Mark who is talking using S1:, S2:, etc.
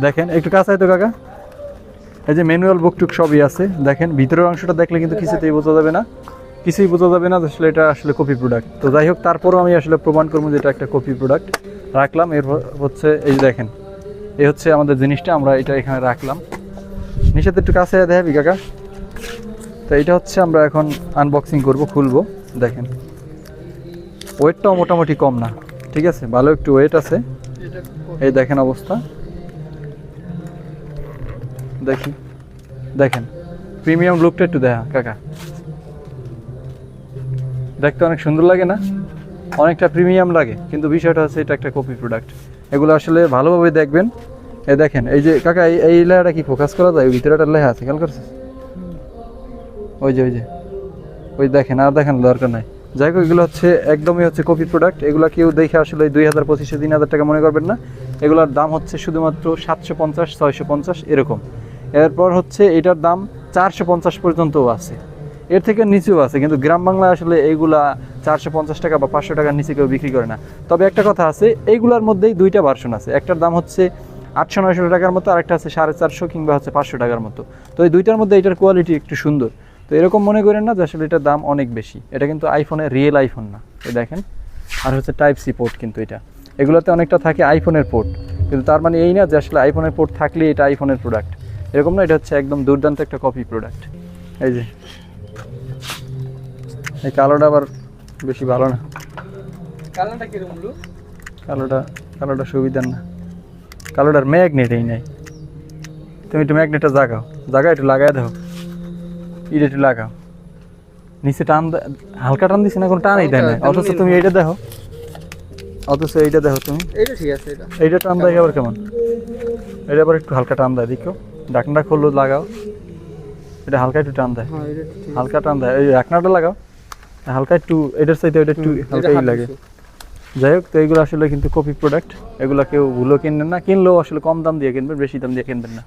S1: দেখেন একটু কাছাই তো কাকা, এই যে ম্যানুয়াল বুকটুক সবই আছে। দেখেন ভিতরের অংশটা দেখলে কিন্তু কিছুতেই বোঝা যাবে না, কিছুই বোঝা যাবে না আসলে এটা আসলে কপি প্রোডাক্ট। তো যাই হোক, তারপরেও আমি আসলে প্রমাণ করবো যে এটা একটা কপি প্রোডাক্ট। রাখলাম, এর হচ্ছে এই যে দেখেন, এই হচ্ছে আমাদের জিনিসটা, আমরা এটা এখানে রাখলাম। নিচেতে একটু কাছে দেখাবি কাকা। তো এটা হচ্ছে আমরা এখন আনবক্সিং করব, খুলবো। দেখেন ওয়েটটাও মোটামুটি কম না, ঠিক আছে, ভালো একটু ওয়েট আছে। এই দেখেন অবস্থা, দেখি দেখেন প্রিমিয়াম লুকটা একটু দেখা কাকা, দেখতে অনেক সুন্দর লাগে না, অনেকটা প্রিমিয়াম লাগে, কিন্তু বিষয়টা হচ্ছে এটা একটা কপি প্রোডাক্ট। এগুলো আসলে ভালোভাবে দেখবেন। এই দেখেন, এই যে কাকা এই লেখাটা কি ফোকাস করা যায়? ভিতরে একটা লেখা আছে, খেয়াল করছিস? ওই যে ওই দেখেন, আর দেখানোর দরকার নাই। যাই হোক, এগুলো হচ্ছে একদমই হচ্ছে কপি প্রোডাক্ট। এগুলো কেউ দেখে আসলে 2025-এ 3000 টাকা মনে করবেন না। এগুলোর দাম হচ্ছে শুধুমাত্র 750, 650 এরকম। এরপর হচ্ছে এটার দাম 450 পর্যন্তও আছে, এর থেকে নিচেও আছে, কিন্তু গ্রাম বাংলায় আসলে এইগুলা 450 টাকা বা 500 টাকার নিচে কেউ বিক্রি করে না। তবে একটা কথা আছে, এইগুলোর মধ্যেই দুইটা ভার্সন আছে, একটার দাম হচ্ছে 800-900 টাকার মতো, আরেকটা আছে 450 কিংবা হচ্ছে 500 টাকার মতো। তো এই দুইটার মধ্যে এটার কোয়ালিটি একটু সুন্দর। তো এরকম মনে করেন না যে আসলে এটার দাম অনেক বেশি, এটা কিন্তু আইফোনের রিয়েল আইফোন না। এই দেখেন, আর হচ্ছে টাইপ সি পোর্ট, কিন্তু এটা এগুলোতে অনেকটা থাকে আইফোনের পোর্ট, কিন্তু তার মানে এই না যে আসলে আইফোনের পোর্ট থাকলে এটা আইফোনের প্রোডাক্ট, এরকম না। এটা হচ্ছে একদম দুর্দান্ত একটা কপি প্রোডাক্ট। এই যে এই কালোটা আবার বেশি ভালো না,
S2: কালারটা কিরকম লু?
S1: কালোটা সুবিধার না, কালোটার ম্যাগনেটেই নাই। তুমি একটু ম্যাগনেটটা জাগাও একটু লাগাই দাও, এটা একটু লাগাও, নিচে টান, হালকা টান দিছি না, কোনো টানই দেয় না। অথচ তুমি এইটা দেখো, এইটা দেখো তুমি,
S2: এটা ঠিক আছে,
S1: এইটা টান দেয় আবার কেমন, এটা আবার একটু হালকা টান দেয়, দেখো ঢাকনাটা খুললো, লাগাও, এটা হালকা একটু টান দেয়,
S2: হ্যাঁ এটা ঠিক।
S1: হালকা টান দেয়। এই ঢাকনাটা লাগাও, হালকা একটু, এটার সাথে ওইটা একটু হালকাই লাগে। যাই হোক, তো এইগুলো আসলে কিন্তু কপি প্রোডাক্ট, এগুলো কেউ ভুলো কিনবেন না, কিনলেও আসলে কম দাম দিয়ে কিনবেন, বেশি দাম দিয়ে কিনবেন না।